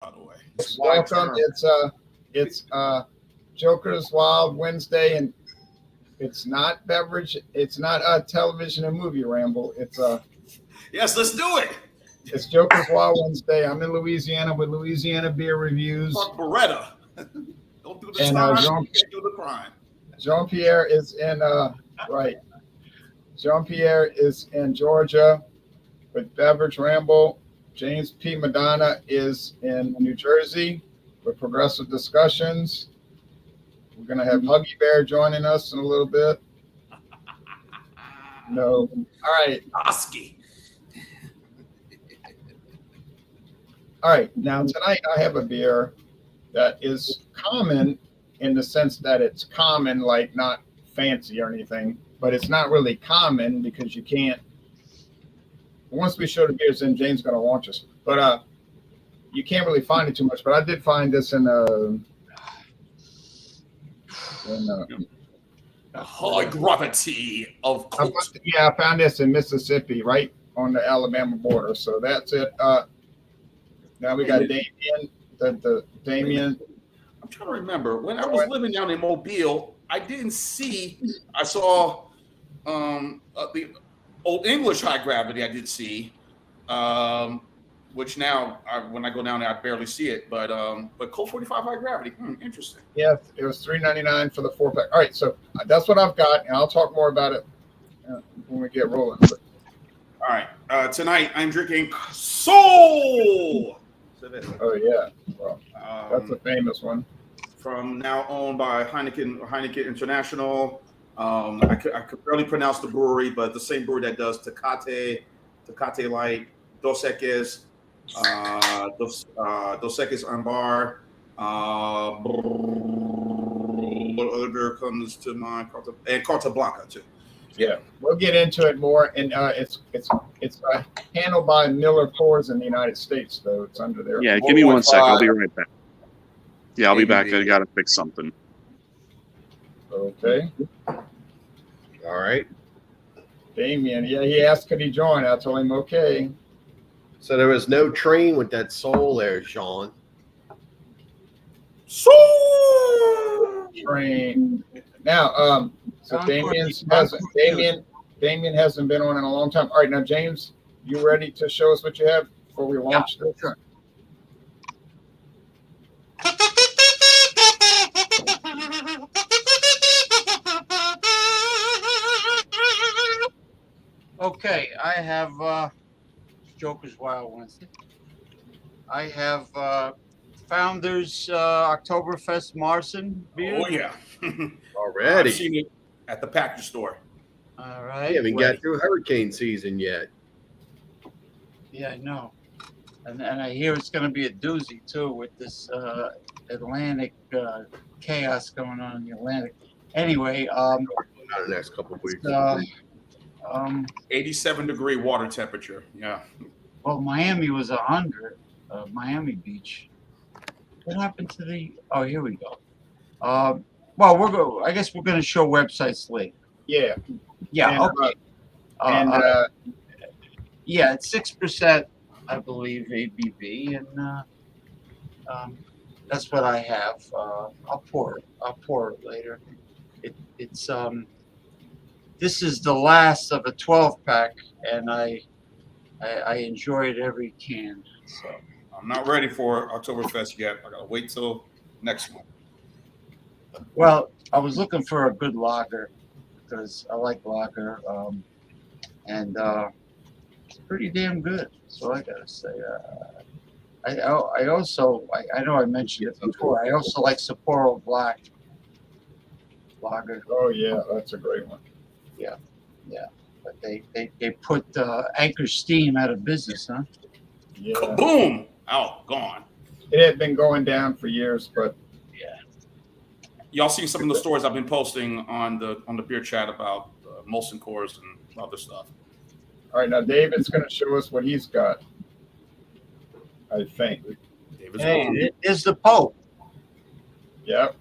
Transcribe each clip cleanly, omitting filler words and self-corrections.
by the way. Welcome. It's Joker's Wild Wednesday, and it's not beverage. It's not a television and movie ramble. Yes, let's do it. It's Joker's Wild Wednesday. I'm in Louisiana with Louisiana Beer Reviews. Fuck Beretta. Don't do the And time. Can't do the crime. Jean-Pierre is in Jean-Pierre is in Georgia with Beverage Ramble. James P. Madonna is in New Jersey with Progressive Discussions. We're going to have Huggy Bear joining us in a little bit. No. All right. Oski. All right. Now, tonight I have a beer that is common in the sense that it's common, like not fancy or anything, but it's not really common because you can't. Once we show the beers in, James is going to launch us. But you can't really find it too much. But I did find this in the high gravity of culture. I found this in Mississippi, right on the Alabama border. So that's it. Now we got Damien. The Damien. I'm trying to remember when I was living down in Mobile. I saw the Old English high gravity. I did see, which now when I go down there, I barely see it. But Colt 45 high gravity, interesting. Yeah, it was $3.99 for the 4-pack. All right, so that's what I've got, and I'll talk more about it when we get rolling. All right, tonight I'm drinking Soul. Oh yeah, well, that's a famous one. From now owned by Heineken International. I could barely pronounce the brewery, but the same brewery that does Tecate Light, Dos Equis, Dos Equis Ambar. What other beer comes to mind? And Carta Blanca too. Yeah, we'll get into it more. And it's handled by Miller Coors in the United States, though. It's under there. Yeah, give me 1 second. I'll be right back. Yeah, I'll be back. I got to fix something. Okay. All right. Damien, yeah, he asked could he join. I told him okay. So there was no train with that soul there, Sean. Soul train. Now, so Damien hasn't been on in a long time. All right, now James, you ready to show us what you have before we launch this? Sure. Okay, I have Joker's Wild Wednesday. I have Founders Oktoberfest Marson beer. Oh yeah, already. I've seen it at the package store. All right. You haven't got through hurricane season yet. Yeah, I know. And I hear it's going to be a doozy too with this Atlantic chaos going on in the Atlantic. Anyway, not the next couple of weeks. 87-degree water temperature. Yeah. Well, Miami was 100. Miami Beach. What happened to the? Oh, here we go. Well, I guess we're going to show websites later. Yeah. Yeah. And, okay. Yeah, it's 6%, I believe, ABV, and that's what I have. I'll pour it later. It's this is the last of a 12-pack, and I enjoyed every can. So I'm not ready for Oktoberfest yet. I gotta wait till next month. Well, I was looking for a good lager because I like lager, and it's pretty damn good. So I gotta say, I know I mentioned it before. I also like Sapporo Black lager. Oh yeah, that's a great one. Yeah. But they put Anchor Steam out of business, huh? Yeah. Kaboom! Oh, gone. It had been going down for years, but yeah. Y'all seen some of the stories I've been posting on the beer chat about Molson Coors and other stuff. All right, now David's going to show us what he's got. I think. It is the Pope. Yep.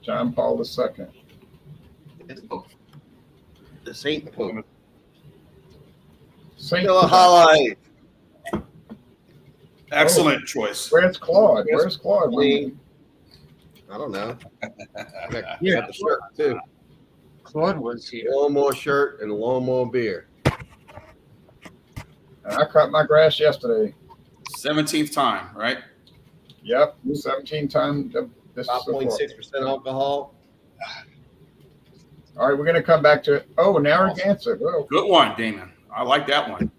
John Paul II. The Saint Pope. Saint Highlight. Excellent choice. Where's Claude? Where's Claude? I don't know. I got Yeah. the shirt too. Claude was here. A little more shirt and a little more beer. I cut my grass yesterday. 17th time, right? Yep, 17 times. This is so far. 5.6% alcohol. All right, we're gonna come back to it. Oh, Narragansett. Oh, Good one, Damon. I like that one.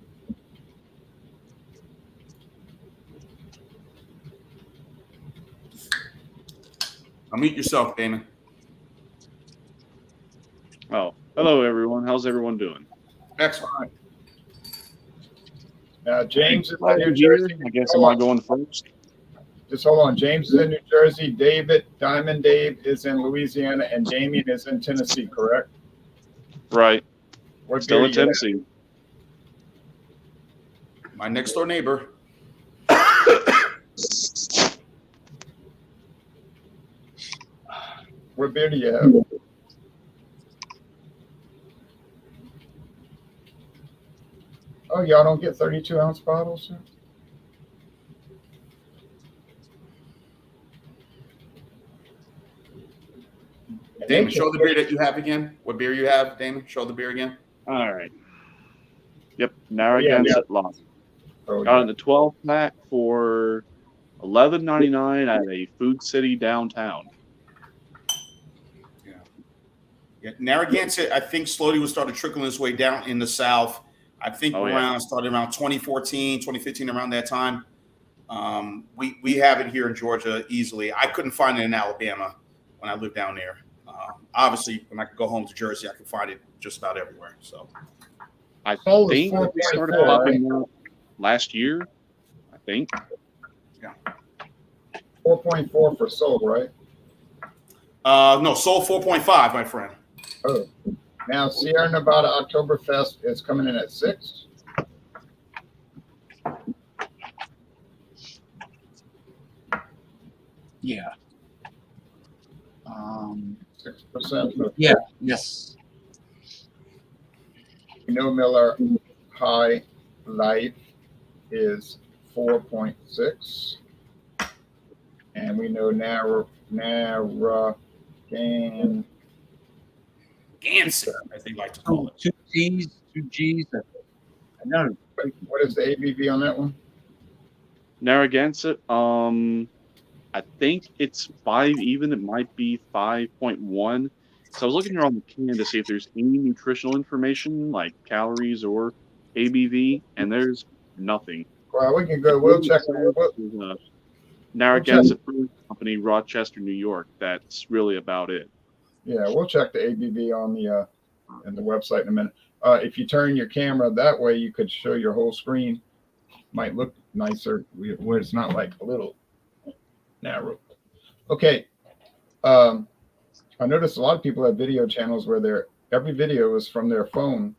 Unmute yourself, Damon. Oh, hello everyone. How's everyone doing? Excellent. James is in Glad New you're Jersey. here. I guess am I going first? Just hold on. James is in New Jersey. Diamond Dave is in Louisiana, and Damien is in Tennessee. Correct? Right. What Still beer in you got? Tennessee. My next door neighbor. What beer do you have? Oh, y'all don't get 32-ounce bottles, sir? Damon, show the beer that you have again. What beer you have, Damon? Show the beer again. All right. Yep. Narragansett Lager. Oh, Got it yeah. in the 12 pack for $11.99 at a Food City downtown. Yeah, Narragansett, I think slowly was started trickling its way down in the South. I think started around 2014, 2015, around that time. We have it here in Georgia easily. I couldn't find it in Alabama when I lived down there. Obviously, when I could go home to Jersey, I could find it just about everywhere. So I Sold is think they started 4.4, popping up last year. I think. 4.4 for sold, right? no, sold 4.5, my friend. Oh, now Sierra Nevada Oktoberfest is coming in at 6. Yeah. 6%. Yeah. Yes. No Miller High Life is 4.6, and we know Gansett, as they like to call it. Two G's. I know. What is the ABV on that one? Narragansett, I think it's 5 even. It might be 5.1. So I was looking here on the can to see if there's any nutritional information like calories or ABV, and there's nothing. Well, we can go. We'll check. Narragansett Brewing Company, Rochester, New York. That's really about it. Yeah, we'll check the ABV on the website in a minute. If you turn your camera that way, you could show your whole screen. Might look nicer where it's not like a little narrow. Okay. I noticed a lot of people have video channels where every video is from their phone,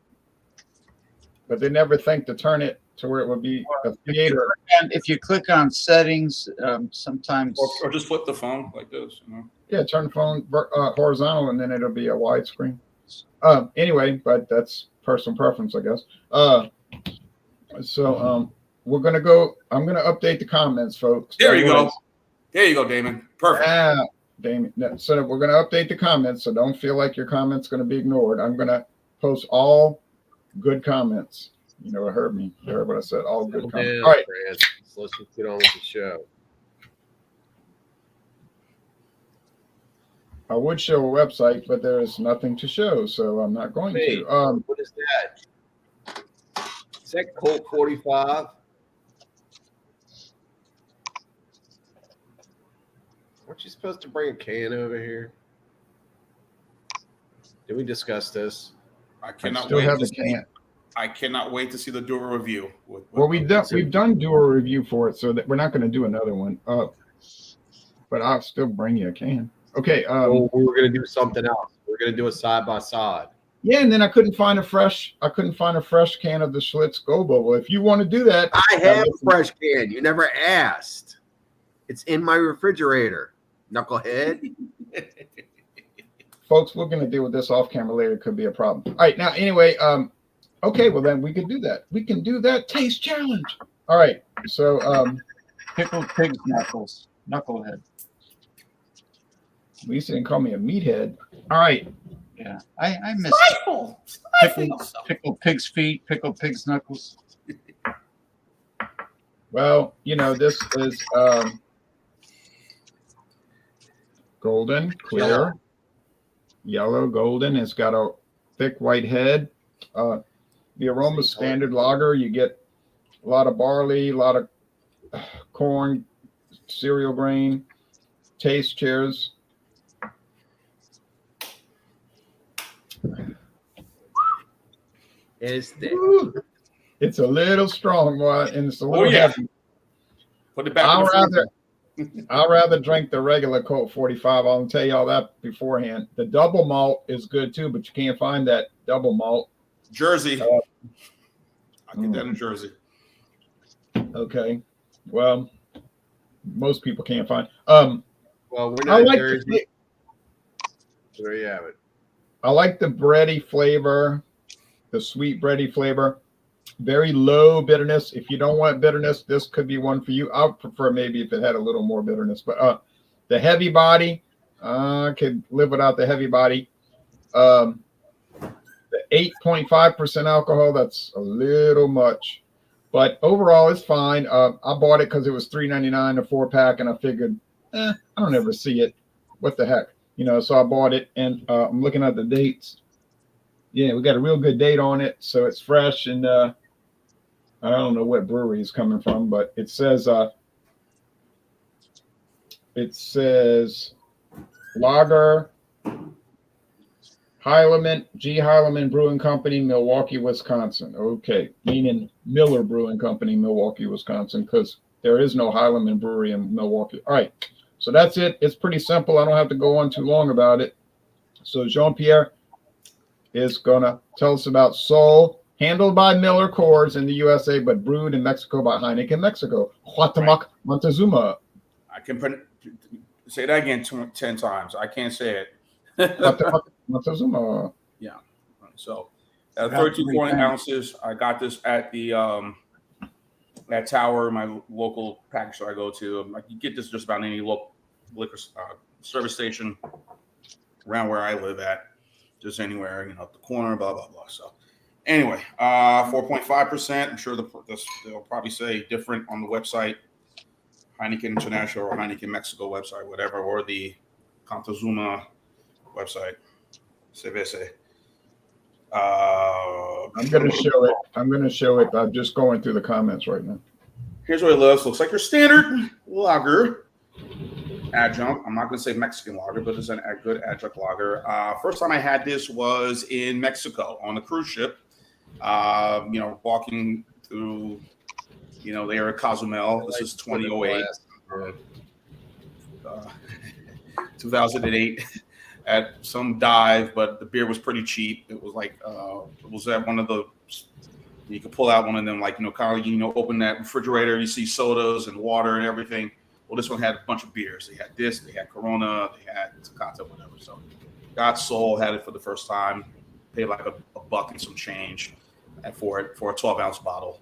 but they never think to turn it to where it would be a theater. And if you click on settings, sometimes Or just flip the phone like this. You know? Yeah, turn the phone horizontal, and then it'll be a widescreen. Anyway, but that's personal preference, I guess. We're gonna go. I'm gonna update the comments, folks. There you go. There you go, Damon. Perfect. Damien. So we're gonna update the comments. So don't feel like your comments gonna be ignored. I'm gonna post all good comments. You know, it hurt me. You heard what I said. All good comments. All right. So let's just get on with the show. I would show a website, but there is nothing to show, so I'm not going to. What is that? Is that Colt 45? Weren't you supposed to bring a can over here? Did we discuss this? I cannot still wait. have To a see, can. I cannot wait to see the Dura review. Well, we've done do a review for it, so that we're not going to do another one. But I'll still bring you a can. Okay. We were going to do something else. We're going to do a side by side. Yeah, and then I couldn't find a fresh can of the Schlitz Go Bubble. If you want to do that, I have a fresh can. You never asked. It's in my refrigerator, knucklehead. Folks, we're going to deal with this off camera later. It could be a problem. All right. Now, anyway, okay, well, then we could do that. We can do that taste challenge. All right. So pickled pig's knuckles, knucklehead. At least they didn't call me a meathead. All right. Yeah, I miss pickled pig's feet, pickled pig's knuckles. Well, you know, this is golden, clear, yellow, golden. It's got a thick white head. The aroma standard lager. You get a lot of barley, a lot of corn, cereal grain. Taste, cheers. It's thick. Woo. It's a little strong, and it's a little heavy. Put it back. I'd rather drink the regular Colt 45. I'll tell you all that beforehand. The double malt is good too, but you can't find that double malt. Jersey. I get that in Jersey. Okay. Well, most people can't find. Well, we're not like Jersey. There you have it. I like the bready flavor, the sweet bready flavor. Very low bitterness. If you don't want bitterness, this could be one for you. I would prefer maybe if it had a little more bitterness. But the heavy body, I could live without the heavy body. The 8.5% alcohol, that's a little much. But overall, it's fine. I bought it because it was $3.99 a 4-pack, and I figured, I don't ever see it. What the heck? You know, so I bought it, and I'm looking at the dates. Yeah, we got a real good date on it, so it's fresh, and I don't know what brewery it's coming from, but it says lager, Heilemann Brewing Company, Milwaukee, Wisconsin. Okay, meaning Miller Brewing Company, Milwaukee, Wisconsin, because there is no Heilemann Brewery in Milwaukee. All right, so that's it. It's pretty simple. I don't have to go on too long about it. So Jean-Pierre is going to tell us about Sol, handled by Miller Coors in the USA, but brewed in Mexico by Heineken Mexico. Guatemoc Montezuma. I can say that again 10 times. I can't say it. Guatemoc Montezuma. Yeah. So, 32.8 ounces. I got this at the at Tower, my local package store I go to. I can get this just about any local liquor service station around where I live at. Just anywhere, you know, at the corner, blah, blah, blah. So, anyway, 4.5%. I'm sure they'll probably say different on the website, Heineken International or Heineken Mexico website, whatever, or the Montezuma website, CVC. I'm going to show it. I'm just going through the comments right now. Here's what it looks like your standard lager. Adjunct. I'm not going to say Mexican lager, but it's a good adjunct lager. First time I had this was in Mexico on a cruise ship. You know, walking through, you know, the area of Cozumel. This is 2008, 2008 at some dive, but the beer was pretty cheap. It was like, it was at one of the, you could pull out one of them, like, you know, kind of, you know, open that refrigerator, you see sodas and water and everything. Well, this one had a bunch of beers. They had this, they had Corona, they had Tecate, whatever. So, got Sol, had it for the first time. Paid like a buck and some change for it for a 12-ounce bottle.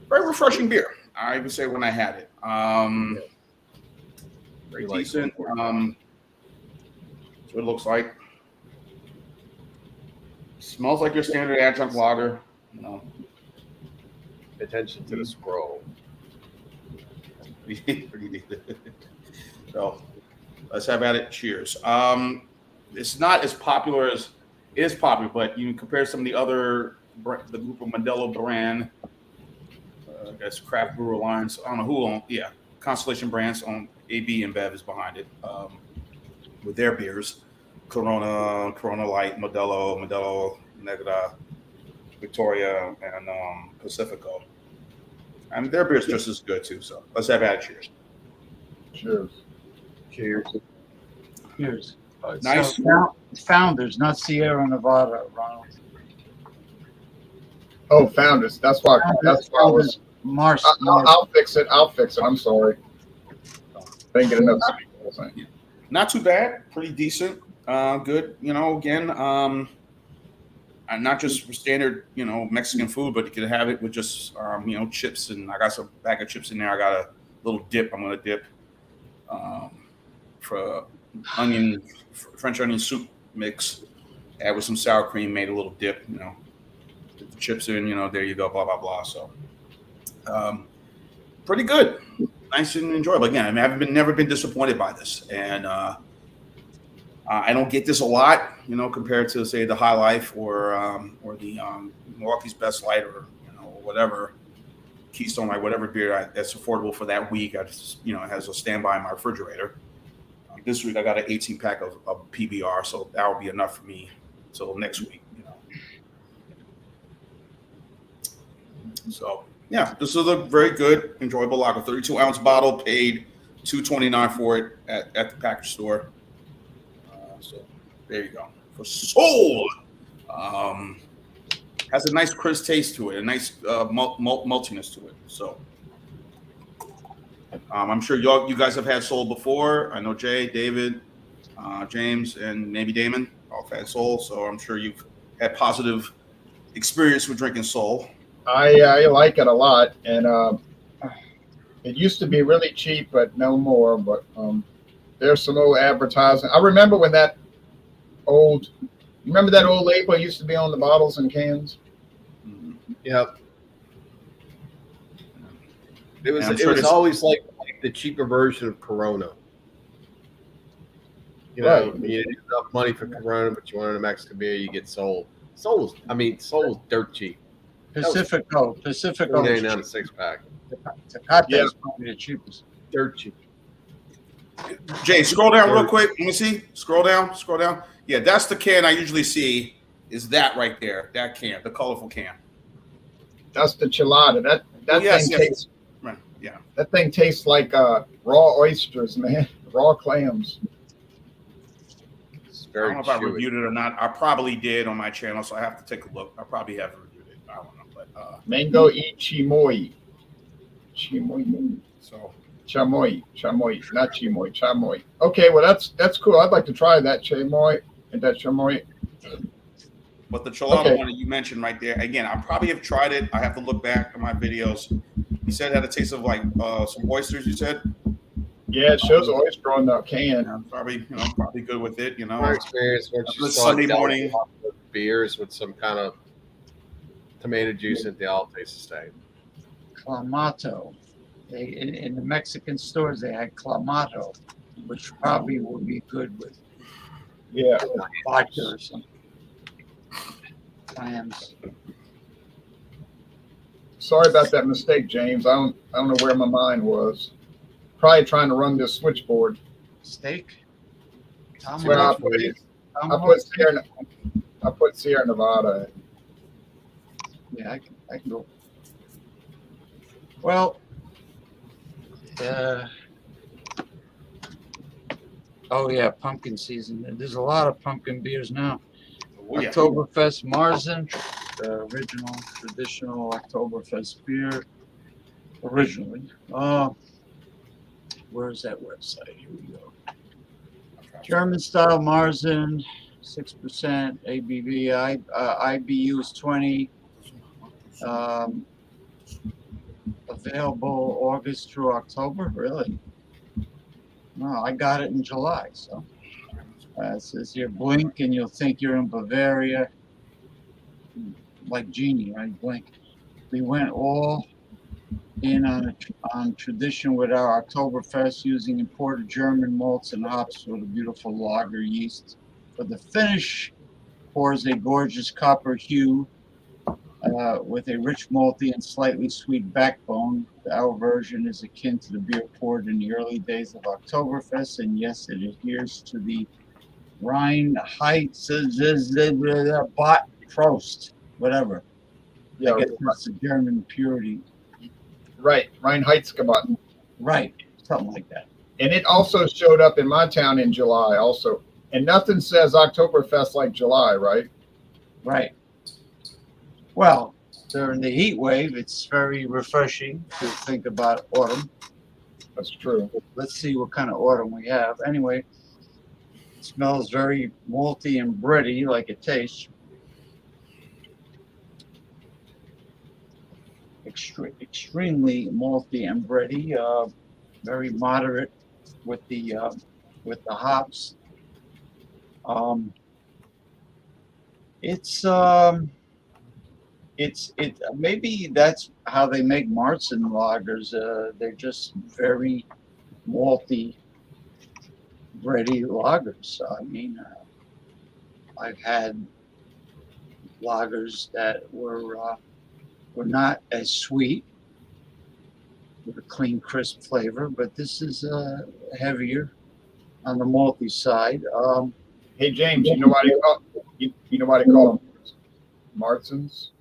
Very refreshing beer. I even say when I had it. Very decent. That's what it looks like. Smells like your standard adjunct lager. You know. Attention to the scroll. So let's have at it. Cheers. It's not as popular as it is popular, but you can compare some of the other, the group of Modelo brand, I guess craft brewer lines. I don't know who owns. Yeah, Constellation Brands on AB and Bev is behind it with their beers: Corona, Corona Light, Modelo Negra, Victoria, and Pacifico. I mean, their beer's just as good too. So let's have at it. Cheers. Cheers. Cheers. Cheers. Nice. So, Founders, not Sierra Nevada, Ronald. Oh, Founders. That's why I was. Mars. I'll fix it. I'm sorry. Didn't get enough. Sleep. Not too bad. Pretty decent. Good. You know, again, I not just for standard, Mexican food, but you can have it with just, chips. And I got some bag of chips in there. I got a little dip. I'm gonna dip for French onion soup mix. Add with some sour cream. Made a little dip. Put the chips in. There you go. Blah blah blah. So, pretty good. Nice and enjoyable. Again, I mean, never been disappointed by this, and I don't get this a lot, compared to say the High Life or the Milwaukee's Best Light or whatever Keystone Light, whatever beer that's affordable for that week. I just has a standby in my refrigerator. This week I got an 18 pack of PBR, so that will be enough for me until next week. So. Yeah, this is a very good, enjoyable lager. 32-ounce bottle, paid $2.29 for it at the package store. So there you go. For Soul, has a nice crisp taste to it, a nice maltiness to it. So I'm sure you guys have had Soul before. I know Jay, David, James, and maybe Damon all have had Soul. So I'm sure you've had positive experience with drinking Soul. I like it a lot, and it used to be really cheap, but no more. But there's some old advertising. I remember when that old label used to be on the bottles and cans. Yep. It was always like the cheaper version of Corona. Right. You didn't have enough money for Corona, but you wanted a Mexican beer, you get Soul. Soul's dirt cheap. Pacifico. $49 on a 6-pack. Tecate is probably the cheapest. Dirt cheap. Jay, scroll down real quick. Let me see. Scroll down. Yeah, that's the can I usually see. Is that right there? That can, the colorful can. That's the Chilada. Tastes. Right. Yeah. That thing tastes like raw oysters, man. Raw clams. It's I very don't know if I chewy. reviewed it or not. I probably did on my channel, so I have to take a look. I probably have reviewed it. I don't know, but Mango y chamoy. so Chamoy, not chimoy, chamoy. Okay, well that's cool. I'd like to try that chamoy and that chamoy. but the Chilada one that you mentioned right there, again, I probably have tried it. I have to look back at my videos. You said it had a taste of like some oysters, you said? Yeah, it shows oyster on the can. Yeah, probably good with it, My experience once you It's start Sunday morning. beers with some kind of tomato juice in, they all taste the same. Clamato. In the Mexican stores, they had Clamato, which probably would be good with Yeah. vodka or something. Clams. Sorry about that mistake, James. I don't know where my mind was. Probably trying to run this switchboard. Steak. Well, I put Sierra Nevada in. Yeah, I can go. Well, oh yeah, pumpkin season. There's a lot of pumpkin beers now. Oh, yeah. Oktoberfest Marzen, the original traditional Oktoberfest beer. Originally. Where's that website? Here we go. German style Marzen, 6% ABV. IBU is 20. Available August through October. Really? No, I got it in July. So it says here, blink and you'll think you're in Bavaria. Like Genie, right? Blink. We went all in on tradition with our Oktoberfest, using imported German malts and hops with a beautiful lager yeast. For the finish, pours a gorgeous copper hue with a rich malty and slightly sweet backbone. Our version is akin to the beer poured in the early days of Oktoberfest, and yes, it adheres to the Bot Prost, whatever. Yeah, I guess that's the German purity. right. Reinheitsgebot. Right, something like that. And it also showed up in my town in July also. And nothing says Oktoberfest like July, right? Right. Well, during the heat wave, it's very refreshing to think about autumn. That's true. Let's see what kind of autumn we have. Anyway, it smells very malty and bready like it tastes. extremely malty and bready. Very moderate with the hops. It's maybe that's how they make Marzen lagers. They're just very malty, bready lagers. I mean, I've had lagers that were not as sweet with a clean, crisp flavor, but this is heavier on the malty side. Hey James, you know why they call you know why they call them Marzens?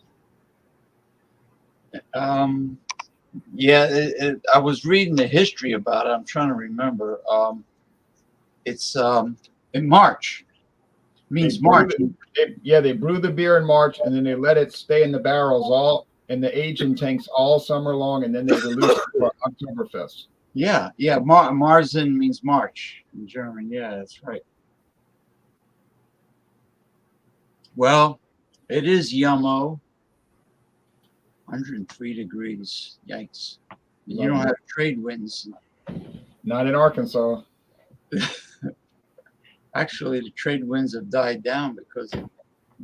Yeah, I was reading the history about it. I'm trying to remember. It's in March. It means March. They brew the beer in March, and then they let it stay in the barrels all in the aging tanks all summer long, and then they release it for Oktoberfest. Yeah. Marzen means March in German. Yeah, that's right. Well, it is yummo. 103 degrees. Yikes. You don't have trade winds. Not in Arkansas. Actually, the trade winds have died down because of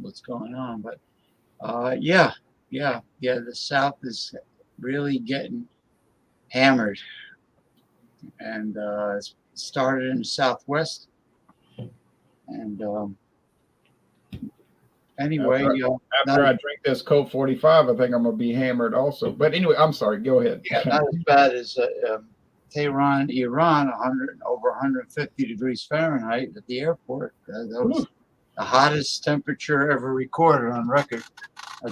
what's going on. But yeah, the South is really getting hammered. And it started in the Southwest. And anyway, after I drink this Coke 45, I think I'm gonna be hammered also. But anyway, I'm sorry. Go ahead. Yeah, not as bad as Tehran, Iran, over 150 degrees Fahrenheit at the airport. That was the hottest temperature ever recorded on record.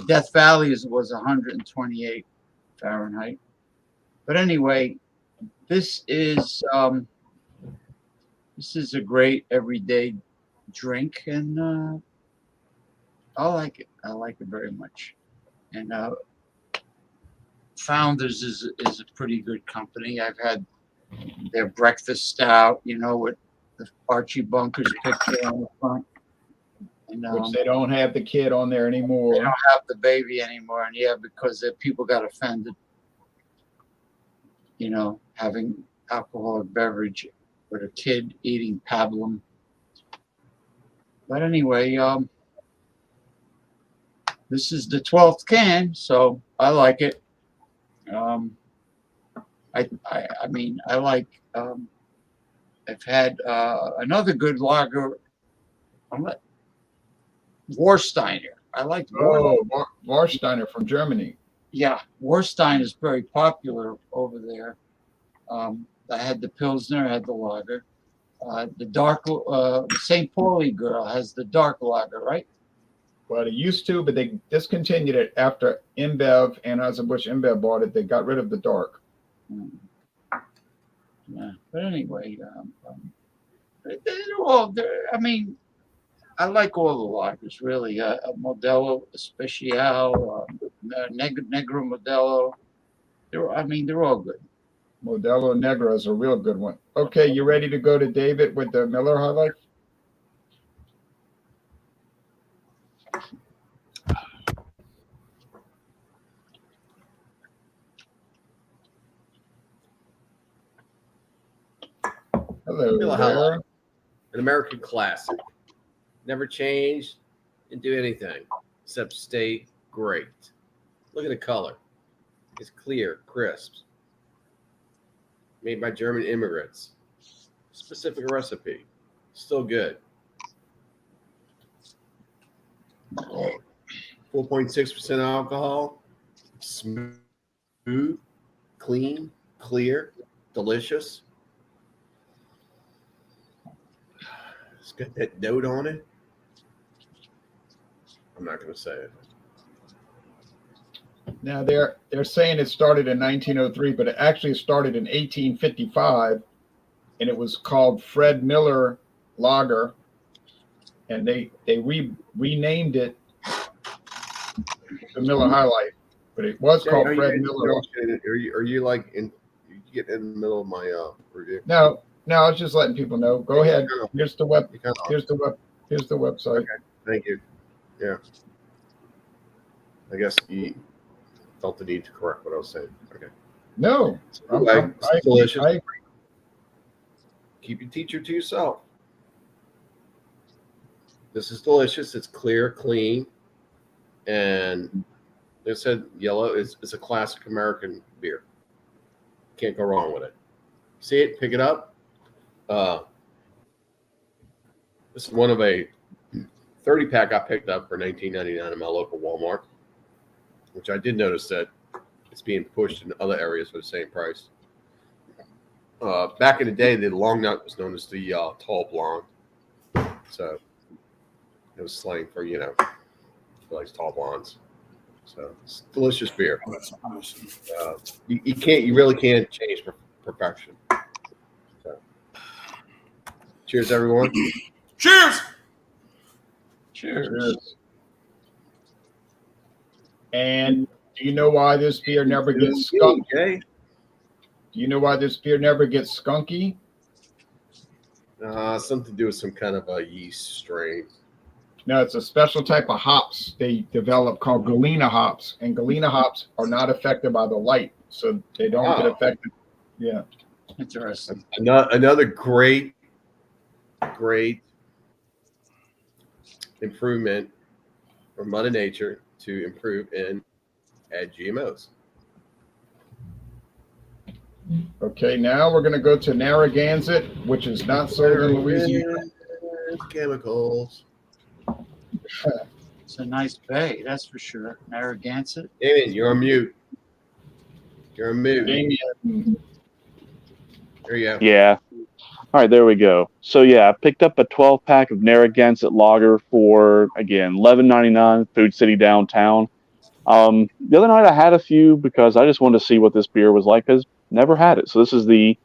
Death Valley was 128 Fahrenheit. But anyway, this is a great everyday drink, and I like it. I like it very much. And Founders is a pretty good company. I've had their breakfast stout, with the Archie Bunker's picture on the front. And, which they don't have the kid on there anymore. They don't have the baby anymore, and because the people got offended. Having alcoholic beverage with a kid eating pablum. But anyway, this is the 12th can, so I like it. I mean, I like. I've had another good lager. Warsteiner. I like. Warsteiner from Germany. Yeah, Warstein is very popular over there. I had the Pilsner, I had the lager. The dark St. Pauli girl has the dark lager, right? Well, they used to, but they discontinued it after InBev, Anheuser-Busch InBev bought it. They got rid of the dark. Yeah, but anyway, they're all. I mean, I like all the lagers really. Modelo Especial, Negro Modelo. They're all good. Modelo Negra is a real good one. Okay, you ready to go to David with the Miller High Life? Hello Miller High there. Life. An American classic. Never changed, didn't do anything except stay great. Look at the color. It's clear, crisp. Made by German immigrants. Specific recipe. Still good. 4.6% alcohol. Smooth, clean, clear, delicious. It's got that note on it. I'm not going to say it. Now they're saying it started in 1903, but it actually started in 1855, and it was called Fred Miller Lager, and they renamed it the Miller High Life, but it was called Fred Miller. Are you like in? You get in the middle of my review? No, I was just letting people know. Go ahead. Here's the website. Okay, thank you. Yeah. I guess Felt the need to correct what I was saying. Okay. No, Anyway, it's delicious. I agree. Keep your teacher to yourself. This is delicious. It's clear, clean, and they said yellow is a classic American beer. Can't go wrong with it. See it, pick it up. This is one of a 30-pack I picked up for $19.99 in my local Walmart, which I did notice that it's being pushed in other areas for the same price. Back in the day, the long nut was known as the tall blonde. So it was slang for, for like tall blondes. So it's delicious beer. You really can't change perfection. So, cheers, everyone. Cheers. Cheers. And do you know why this beer never gets skunky? Okay. Do you know why this beer never gets skunky? Something to do with some kind of a yeast strain. No, it's a special type of hops they develop called Galena hops, and Galena hops are not affected by the light, so they don't get affected. Yeah. Interesting. Another great improvement from Mother Nature to improve and add GMOs. Okay, now we're going to go to Narragansett, which is not sold in Louisiana. Chemicals. It's a nice bay, that's for sure. Narragansett. Damien, you're on mute. You're on mute. Damien. There you go. Yeah. All right, there we go. So yeah, I picked up a 12-pack of Narragansett Lager for, again, $11.99, Food City downtown. The other night I had a few because I just wanted to see what this beer was like because never had it. So this is the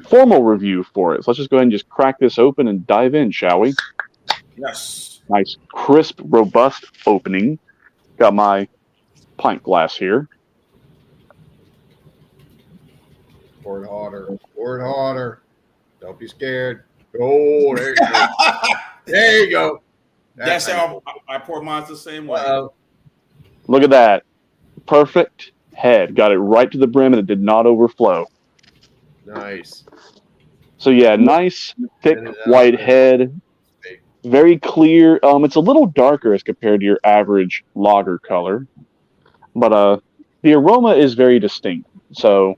formal review for it. So let's just go ahead and just crack this open and dive in, shall we? Yes. Nice, crisp, robust opening. Got my pint glass here. Pour it harder. Pour it harder. Don't be scared. Oh, there you go. There you go. That's how I pour mine the same way. Look at that. Perfect head. Got it right to the brim and it did not overflow. Nice. So yeah, nice, thick, white head. Very clear. It's a little darker as compared to your average lager color. But the aroma is very distinct. So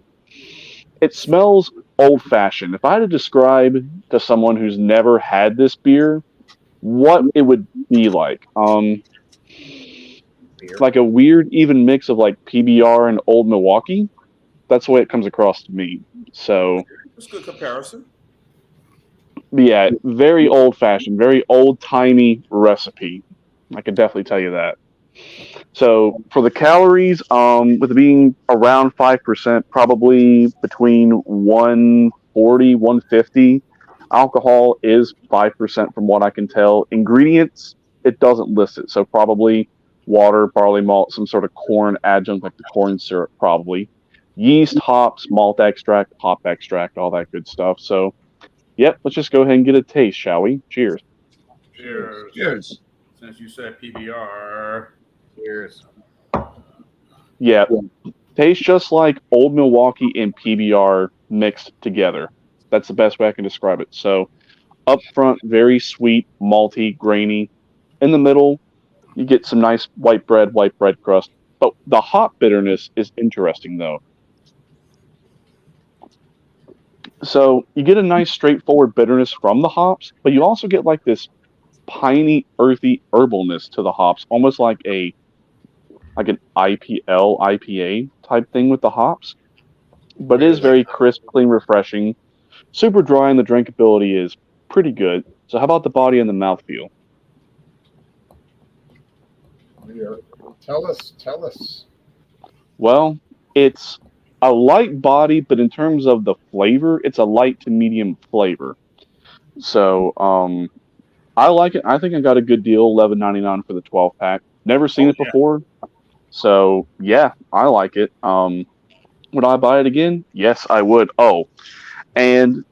it smells old-fashioned. If I had to describe to someone who's never had this beer what it would be like, like a weird even mix of like PBR and Old Milwaukee. That's the way it comes across to me. So That's a good comparison. yeah, very old-fashioned, very old-timey recipe. I can definitely tell you that. So for the calories, with it being around 5%, probably between 140, 150. Alcohol is 5% from what I can tell. Ingredients, it doesn't list it. So probably water, barley malt, some sort of corn adjunct like the corn syrup probably. Yeast, hops, malt extract, hop extract, all that good stuff. So, yep, let's just go ahead and get a taste, shall we? Cheers. Cheers. Cheers. Since you said PBR. Cheers. Yeah, tastes just like Old Milwaukee and PBR mixed together. That's the best way I can describe it. So, up front, very sweet, malty, grainy. In the middle, you get some nice white bread crust. But the hop bitterness is interesting, though. So, you get a nice, straightforward bitterness from the hops, but you also get like this piney, earthy herbalness to the hops, almost like an IPA type thing with the hops. But it is very crisp, clean, refreshing. Super dry, and the drinkability is pretty good. So how about the body and the mouthfeel? Tell us. Well, it's a light body, but in terms of the flavor, it's a light to medium flavor. So I like it. I think I got a good deal, $11.99 for the 12-pack. Never seen it before. So, yeah, I like it. Would I buy it again? Yes, I would. Oh, and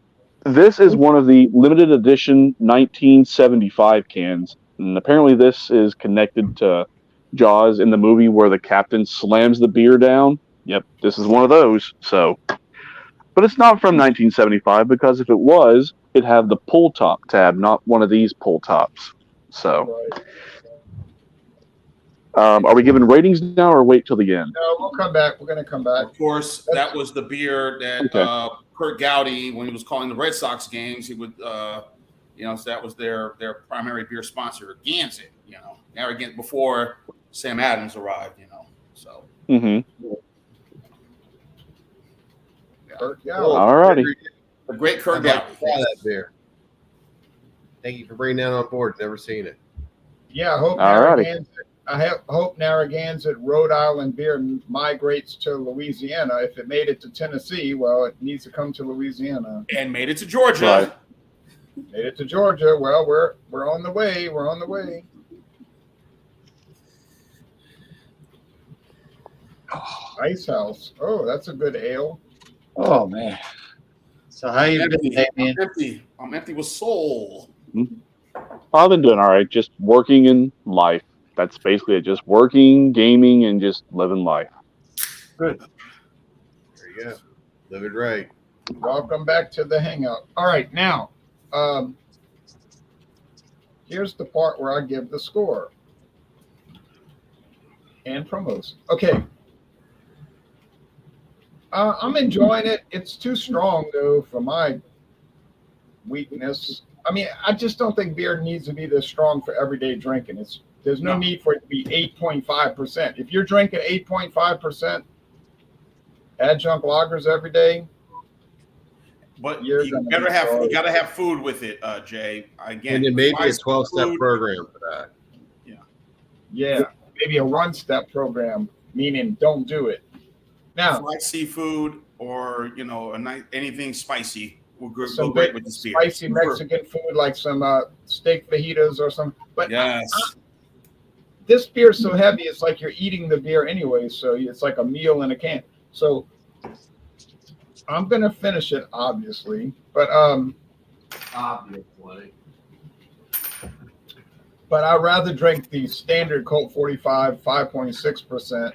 this is one of the limited edition 1975 cans. And apparently this is connected to Jaws in the movie where the captain slams the beer down. Yep, this is one of those. So, but it's not from 1975 because if it was, it'd have the pull top tab, not one of these pull tops. So, are we giving ratings now or wait till the end? No, we'll come back. We're going to come back. Of course, that was the beer that Kurt Gowdy, when he was calling the Red Sox games, he would, so that was their primary beer sponsor, Gansett. Narragansett before Sam Adams arrived. So. Mm-hmm. Kurt Gowdy. All righty. A great Kurt Gowdy. Try that beer. Thank you for bringing that on board. Never seen it. Yeah, I hope Narragansett Rhode Island beer migrates to Louisiana. If it made it to Tennessee, well, it needs to come to Louisiana. And made it to Georgia. Right. Made it to Georgia. Well, we're on the way. We're on the way. Ice House. Oh, that's a good ale. Oh man. So how you been, Damien? I'm empty with soul. I've been doing all right. Just working in life. That's basically it. Just working, gaming, and just living life. Good. There you go. Live it right. Welcome back to the Hangout. All right, now, here's the part where I give the score and promos. Okay. I'm enjoying it. It's too strong, though, for my weakness. I mean, I just don't think beer needs to be this strong for everyday drinking. There's no need for it to be 8.5%. If you're drinking 8.5% adjunct lagers every day, but you gotta have food with it, Jay. Again, and then maybe a 12-step program for that. Yeah, maybe a one-step program, meaning don't do it. Now, fried seafood or anything spicy will go great with this beer. Spicy Mexican food like some steak fajitas or something. But yes. This beer is so heavy, it's like you're eating the beer anyway. So it's like a meal in a can. So I'm gonna finish it, obviously, but I'd rather drink the standard Colt 45, 5.6%.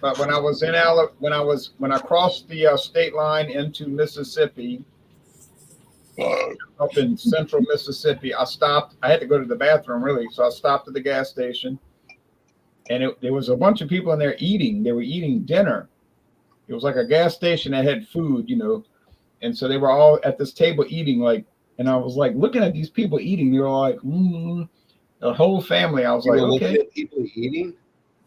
But when I was when I crossed the state line into Mississippi, up in central Mississippi, I stopped. I had to go to the bathroom, really, so I stopped at the gas station, and there was a bunch of people in there eating. They were eating dinner. It was like a gas station that had food, and so they were all at this table eating. And I was like looking at these people eating. They were like, the whole family. I was like, okay. Looking at people eating.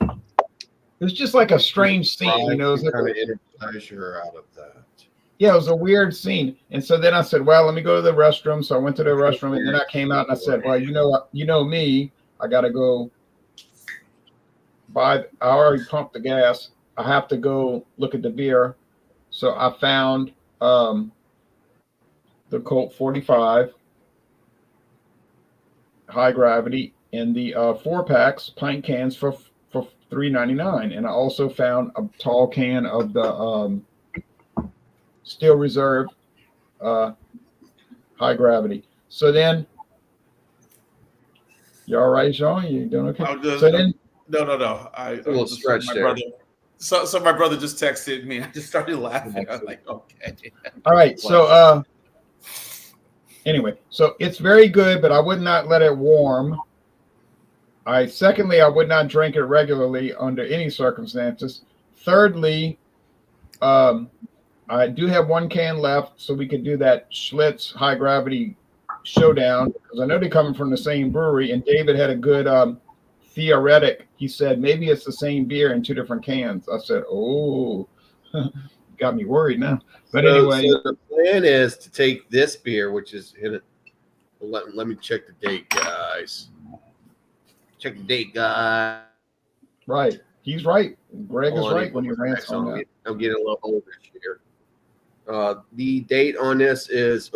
It was just like a strange scene, It was like kind of energize you out of that. Yeah, it was a weird scene. And so then I said, well, let me go to the restroom. So I went to the restroom, and then I came out and I said, well, you know me, I got to go I already pumped the gas. I have to go look at the beer. So I found the Colt 45 high gravity in the 4-packs, pint cans for $3.99, and I also found a tall can of the Steel Reserve high gravity. So then, you all right, Sean? You doing okay? No. I a little stretch my there. brother. So my brother just texted me. I just started laughing. I was like, okay. All right. So anyway, so it's very good, but I would not let it warm. Secondly, I would not drink it regularly under any circumstances. Thirdly, I do have one can left, so we could do that Schlitz high gravity showdown, because I know they're coming from the same brewery. And David had a good theoretic. He said maybe it's the same beer in two different cans. I said, oh, got me worried now. But anyway, so the plan is to take this beer, which is in it. Let me check the date, guys. Check the date, guys. Right. He's right. Greg is right when he rants on that. I'm getting a little older here. The date on this is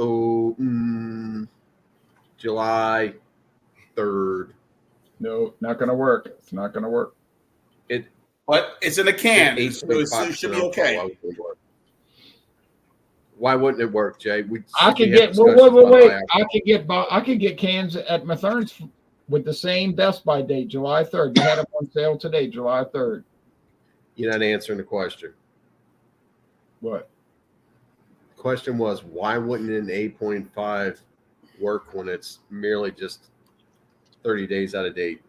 July 3rd. No, not going to work. It's not going to work. But it's in a can, so it should be okay. Why wouldn't it work, Jay? I could get wait. I could get cans at Mathern's with the same Best Buy date, July 3rd. They had them on sale today, July 3rd. You're not answering the question. What? The question was, why wouldn't an 8.5 work when it's merely just 30 days out of date?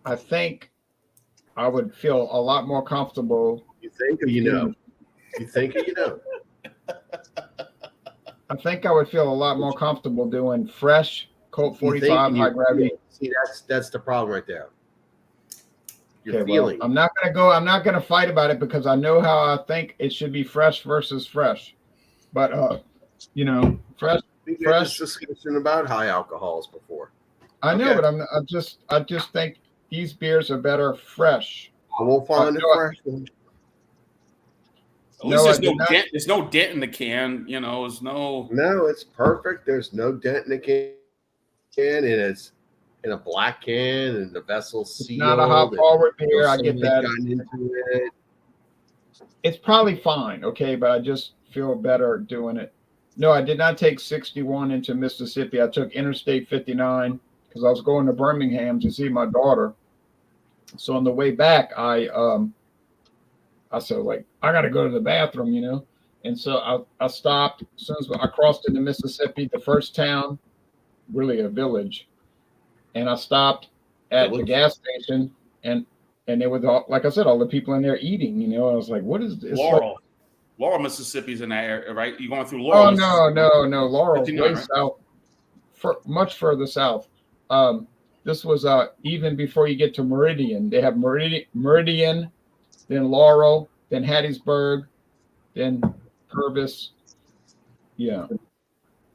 I think I would feel a lot more comfortable. You think or you know? You think or you know? I think I would feel a lot more comfortable doing fresh Colt You think 45 and you high gravity. feel. See, that's the problem right there. You're Okay, feeling. well, I'm not gonna fight about it because I know how I think it should be fresh versus fresh. But you know, fresh. We had this discussion about high alcohols before. I know, Okay. but I just think these beers are better fresh. I won't find the no, fresh one. At least No, there's I no did not. dent. There's no dent in the can. You know, there's no. No, it's perfect. There's no dent in the can, and it's in a black can, and the vessel's It's sealed. not a hop and forward beer. I get somebody's that. gotten into it. It's probably fine, okay, but I just feel better doing it. No, I did not take 61 into Mississippi. I took Interstate 59 because I was going to Birmingham to see my daughter. So on the way back, I said, like, I got to go to the bathroom, you know. And so I stopped. As soon as I crossed into Mississippi, the first town, really a village, and I stopped at the gas station, and there was, all, like I said, all the people in there eating, you know. I was like, what is this? Laurel. Laurel, Mississippi's in that area, right? You're going through Oh, Laurel. no. Laurel's 59, way right? south, much further south. This was even before you get to Meridian. They have Meridian, then Laurel, then Hattiesburg, then Purvis. Yeah.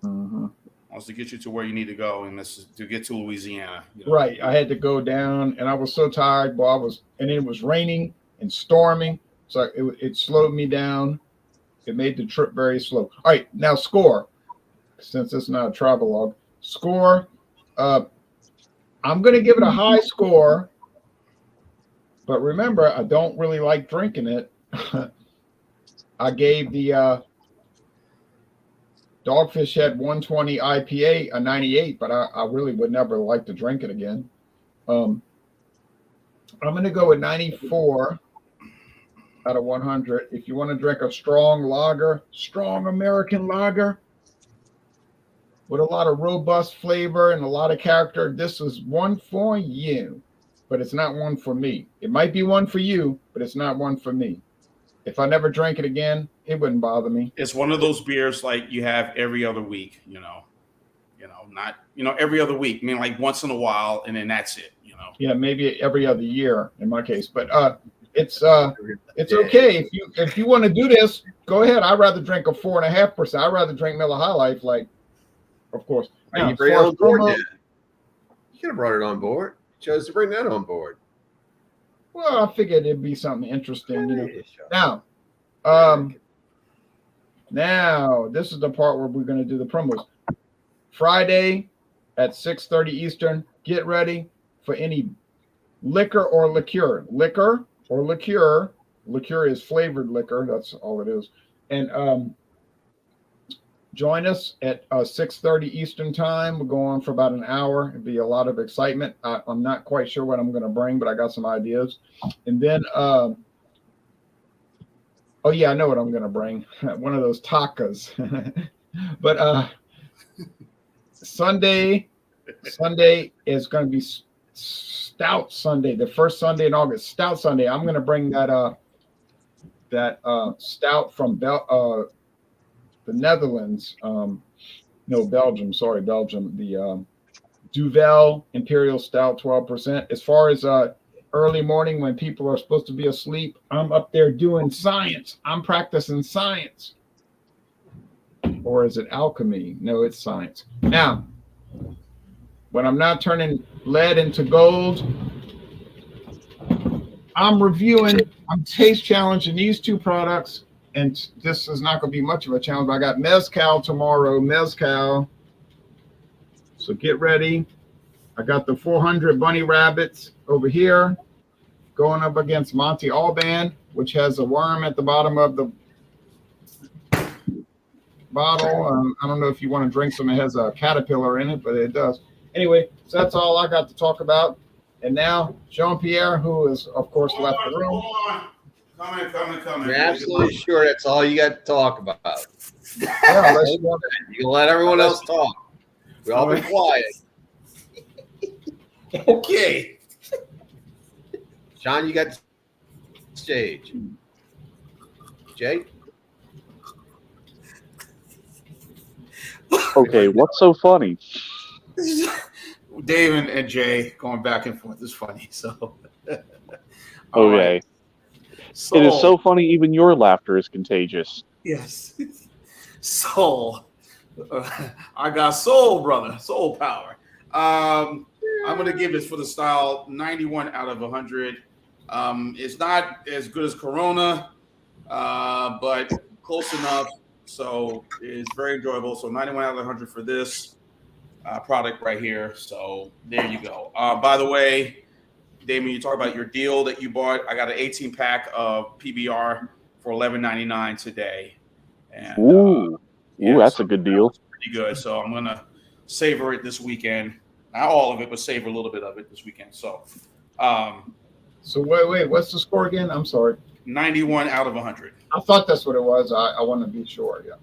Wants to get you to where you need to go, and this is to get to Louisiana. You know? Right. I had to go down, and I was so tired. Well, and it was raining and storming, so it slowed me down. It made the trip very slow. All right, now score. Since it's not a travelogue, score. I'm going to give it a high score, but remember, I don't really like drinking it. I gave the Dogfish Head 120 IPA a 98, but I really would never like to drink it again. I'm going to go with 94 out of 100. If you want to drink a strong lager, strong American lager with a lot of robust flavor and a lot of character, this is one for you, but it's not one for me. It might be one for you, but it's not one for me. If I never drank it again, it wouldn't bother me. It's one of those beers like you have every other week, not, every other week. I mean, like once in a while, and then that's it, Yeah, maybe every other year in my case, but it's okay if you want to do this. Go ahead. I'd rather drink a 4.5%. I'd rather drink Miller High Life, like, of course. Now, You bring it on board then. You could have brought it on board. Chose to bring that on board. Well, I figured it'd be something interesting, Now, now this is the part where we're going to do the promos. Friday at 6:30 Eastern. Get ready for any liquor or liqueur. Liquor or liqueur. Liqueur is flavored liquor. That's all it is. And join us at 6:30 Eastern time. We'll go on for about an hour. It'll be a lot of excitement. I'm not quite sure what I'm going to bring, but I got some ideas. And then, oh yeah, I know what I'm going to bring. One of those tacos. But Sunday is going to be Stout Sunday, the first Sunday in August. Stout Sunday. I'm going to bring that stout from the Netherlands. No, Belgium. Sorry, Belgium. The Duvel Imperial Stout, 12%. As far as early morning when people are supposed to be asleep, I'm up there doing science. I'm practicing science. Or is it alchemy? No, it's science. Now, when I'm not turning lead into gold, I'm taste challenging these two products, and this is not going to be much of a challenge. I got Mezcal tomorrow, Mezcal. So get ready. I got the 400 Bunny Rabbits over here going up against Monty Alban, which has a worm at the bottom of the bottle. I don't know if you want to drink some. It has a caterpillar in it, but it does. Anyway, so that's all I got to talk about. And now Jean-Pierre, who is of course left the room. Coming. You're absolutely sure that's all you got to talk about. Yeah, unless you want You can let everyone else talk. We all be quiet. Okay. Sean, you got the stage. Jay? Okay, what's so funny? Dave and Jay going back and forth is funny. So, all Okay. right. It is so funny, even your laughter is contagious. Yes. Soul. I got soul, brother. Soul power. I'm going to give this for the style 91 out of 100. It's not as good as Corona, but close enough. So it's very enjoyable. So 91 out of 100 for this product right here. So there you go. By the way, Damien, you talk about your deal that you bought. I got an 18-pack of PBR for $11.99 today. And, Ooh, that's so a good deal. pretty good. So I'm gonna savor it this weekend. Not all of it, but savor a little bit of it this weekend. So, So wait, what's the score again? I'm sorry. 91 out of 100. I thought that's what it was. I want to be sure. Yeah.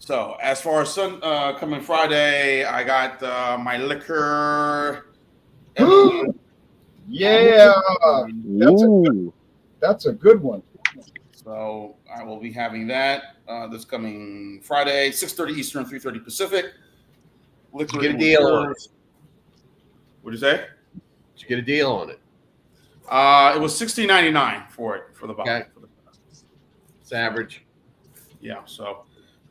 So as far as coming Friday, I got my liquor. Yeah, Ooh. that's a good one. So I will be having that this coming Friday, 6:30 Eastern, 3:30 Pacific. Liquor Did you get a and deal on liqueurs. What'd you say? Did you get a deal on it? It was $16.99 for the bottle. Okay. It's average. Yeah, so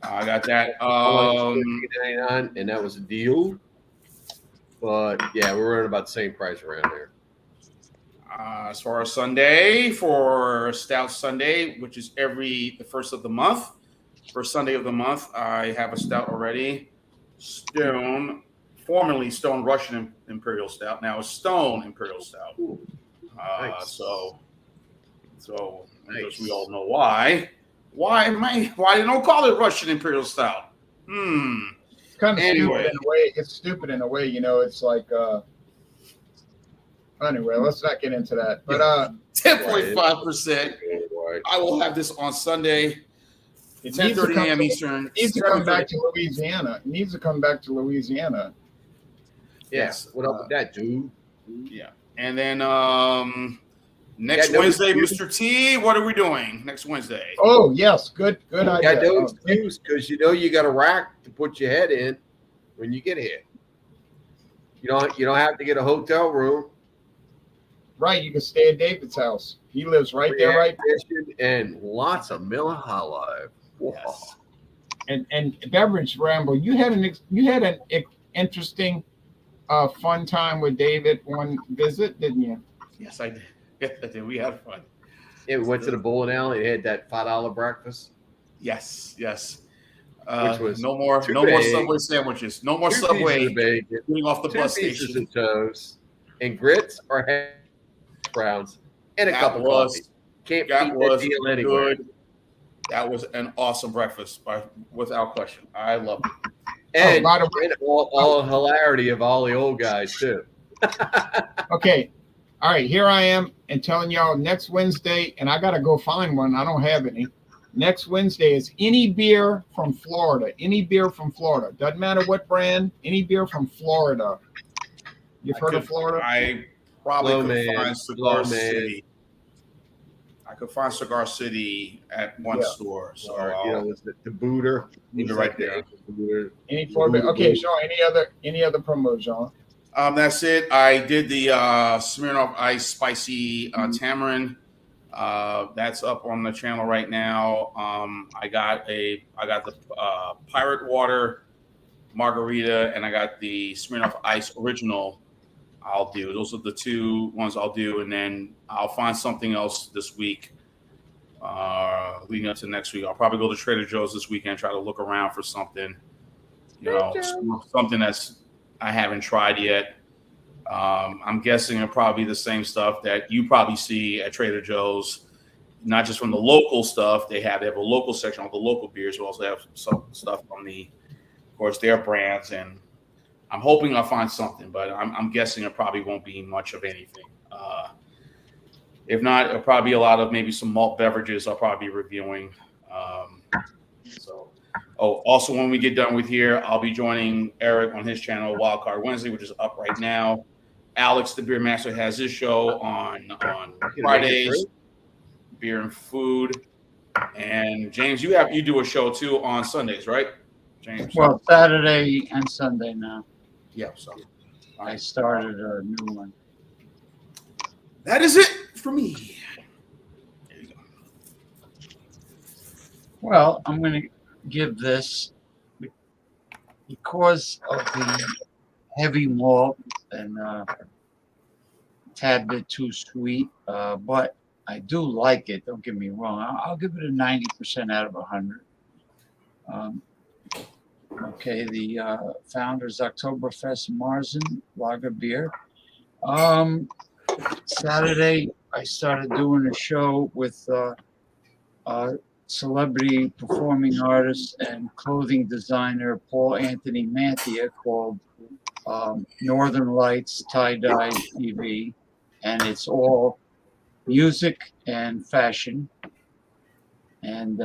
I got that. $15.99, and that was a deal. But yeah, we're running about the same price around there. As far as Sunday, for Stout Sunday, which is the first of the month, first Sunday of the month, I have a stout already. Stone, formerly Stone Russian Imperial Stout, now it's Stone Imperial Stout. Nice. So Nice. because we all know why. Why they don't call it Russian Imperial Stout? It's kind of Anyway. stupid in a way. It's stupid in a way. You know, it's like. Anyway, let's not get into that. But 10.5%. I will have this on Sunday, it needs to 10:30 come a.m. to- Eastern. It needs to come back 7:30. to Louisiana. It needs to come back to Louisiana. Yes. What up with that, dude? Yeah. And then next Yeah, no Wednesday, excuse. Mr. T, what are we doing next Wednesday? Oh yes, good You idea. got no Oh, excuse because you know you got a rack to put your head in when you get here. You don't have to get a hotel room. right, you can stay at David's house. He lives right there, right. And lots of Miller High Life. Yes. And beverage ramble. You had an interesting, fun time with David on visit, didn't you? Yes, I did. Yes, I did. We had fun. Yeah, we went to the bowling alley and had that $5 breakfast. Yes. Which was no more too Subway big. sandwiches. No more 2 Subway pieces of bacon, getting off the 2 bus pieces station. of toast, and grits or hash browns, and a That cup of was- coffee. Can't That beat that was deal anywhere. good. That was an awesome breakfast, without question. I love it. And, by the way- and all hilarity of all the old guys too. Okay. All right, here I am and telling y'all next Wednesday, and I gotta go find one. I don't have any. Next Wednesday is any beer from Florida. Any beer from Florida. Doesn't matter what brand, any beer from Florida. You've heard of Florida? I probably Blow could Man, find Blow Cigar Man. City. I could find Cigar City at one Yeah. store. So Or, I'll was the booter. leave it right there. The booter. Any Florida? Okay, Sean, any other promos, Sean? That's it. I did the Smirnoff Ice Spicy Tamarind. That's up on the channel right now. I got the Pirate Water Margarita, and I got the Smirnoff Ice Original. I'll do. Those are the two ones I'll do, and then I'll find something else this week. Leading up to next week, I'll probably go to Trader Joe's this weekend, try to look around for something. Something that's I haven't tried yet. I'm guessing it'll probably be the same stuff that you probably see at Trader Joe's, not just from the local stuff. They have a local section of the local beers. We also have some stuff from of course, their brands and I'm hoping I'll find something, but I'm guessing it probably won't be much of anything. If not, it'll probably be a lot of maybe some malt beverages I'll probably be reviewing. Also, when we get done with here, I'll be joining Eric on his channel, Wildcard Wednesday, which is up right now. Alex, the Beer Master, has his show on Fridays, Beer and Food. And James, you do a show too on Sundays, right, James? Well, Saturday and Sunday now. Yeah. So I started a new one. That is it for me. There you go. Well, I'm going to give this because of the heavy malt and tad bit too sweet, but I do like it. Don't get me wrong. I'll give it a 90% out of 100. Okay, the Founders Oktoberfest Marzen Lager Beer. Saturday, I started doing a show with celebrity performing artist and clothing designer Paul Anthony Mantia called Northern Lights Tie-Dye TV, and it's all music and fashion, and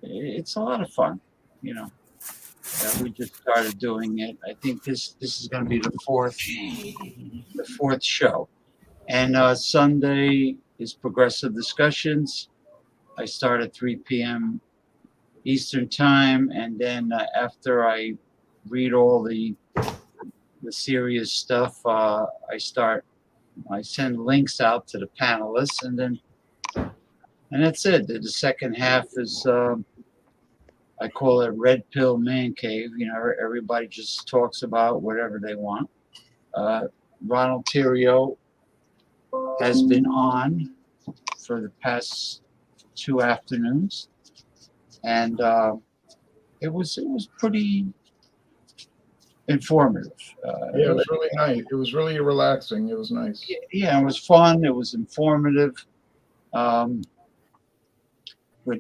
it's a lot of fun, you know. We just started doing it. I think this is going to be the fourth show, and Sunday is Progressive Discussions. I start at 3 p.m. Eastern Time, and then after I read all the serious stuff, I send links out to the panelists, and that's it. The second half is I call it Red Pill Man Cave. You know, everybody just talks about whatever they want. Ronald Theriot has been on for the past 2 afternoons, and it was pretty informative. Yeah, it was really nice. It was really relaxing. It was nice. Yeah, it was fun. It was informative. With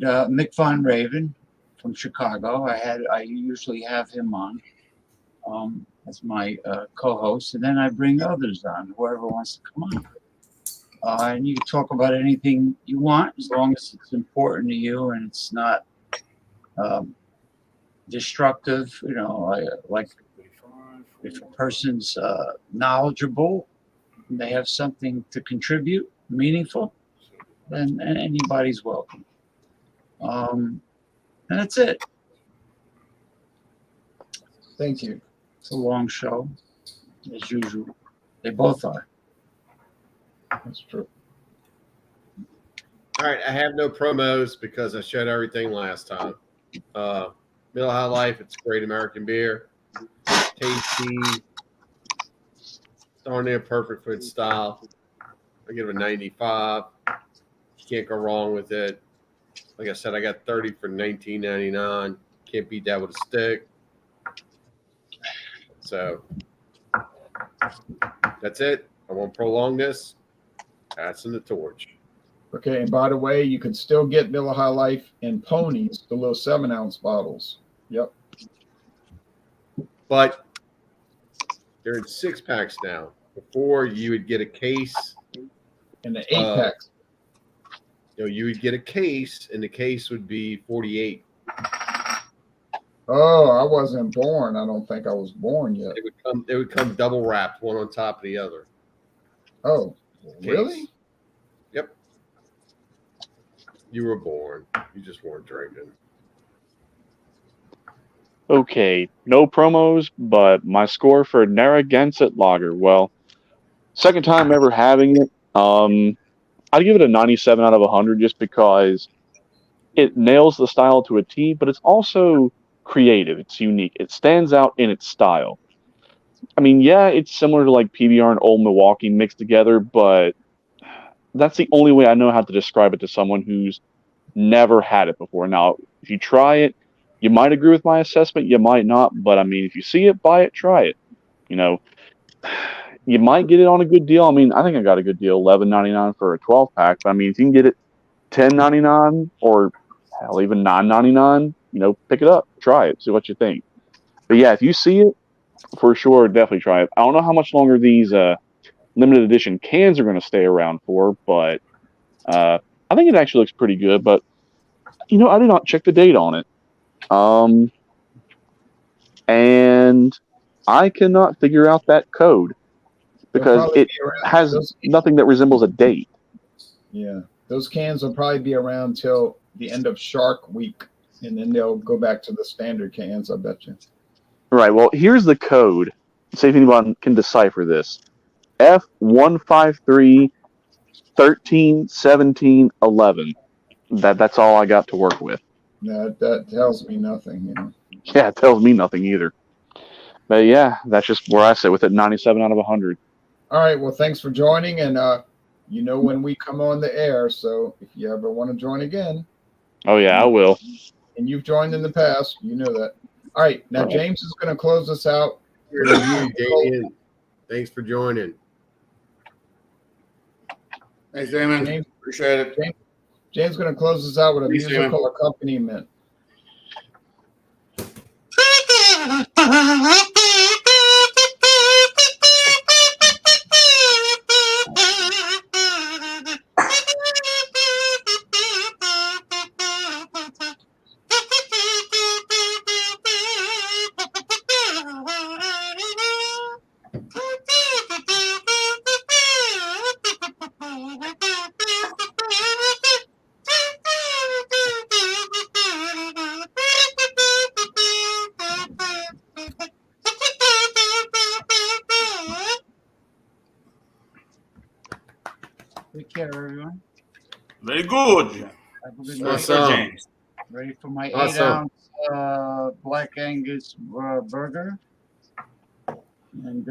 Mick Von Raven from Chicago, I usually have him on as my co-host, and then I bring others on, whoever wants to come on. And you can talk about anything you want as long as it's important to you and it's not destructive. You know, like if a person's knowledgeable and they have something to contribute, meaningful, then anybody's welcome. And that's it. Thank you. It's a long show, as usual. They both are. That's true. All right, I have no promos because I showed everything last time. Middle High Life, it's great American beer. Tasty. Darn near perfect food style. I give it a 95. You can't go wrong with it. Like I said, I got 30 for $19.99. Can't beat that with a stick. So that's it. I won't prolong this. Passing the torch. Okay, and by the way, you can still get Miller High Life in ponies, the little 7-ounce bottles. Yep. But they're in 6-packs now. Before you would get a case. And the 8-packs. You would get a case, and the case would be 48. Oh, I wasn't born. I don't think I was born yet. They would come double wrapped, one on top of the other. Oh, Case. really? Yep. You were born. You just weren't drinking. Okay, no promos, but my score for Narragansett Lager. Well, second time ever having it. I'd give it a 97 out of 100 just because it nails the style to a T, but it's also creative. It's unique. It stands out in its style. I mean, yeah, it's similar to like PBR and Old Milwaukee mixed together, but that's the only way I know how to describe it to someone who's never had it before. Now, if you try it, you might agree with my assessment, you might not, but I mean, if you see it, buy it, try it. You know, you might get it on a good deal. I mean, I think I got a good deal, $11.99 for a 12-pack. But I mean, if you can get it $10.99 or hell, even $9.99, you know, pick it up, try it, see what you think. But yeah, if you see it, for sure, definitely try it. I don't know how much longer these limited edition cans are going to stay around for, but I think it actually looks pretty good. But I did not check the date on it, and I cannot figure out that code because it has nothing that resembles a date. Yeah, those cans will probably be around till the end of Shark Week, and then they'll go back to the standard cans, I bet you. Right. Well, here's the code. See if anyone can decipher this. F153131711. That's all I got to work with. That tells me nothing. Yeah, it tells me nothing either. But yeah, that's just where I sit with it. 97 out of 100. All right. Well, thanks for joining, and when we come on the air. So if you ever want to join again. Oh yeah, I will. And you've joined in the past, you know that. All right. Now James is going to close us out. Damien. Thanks for joining. Thanks, Damon. James, Appreciate it. James is going to close us out with a Thanks, musical accompaniment. Take care, everyone. Very good. Have a good Yes, night. sir, James. Ready for my Awesome. 8-ounce Black Angus burger and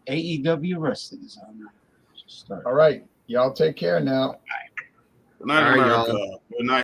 AEW wrestling is on. Start. All right. Y'all take care now. Good night, All right, America. y'all. Good night.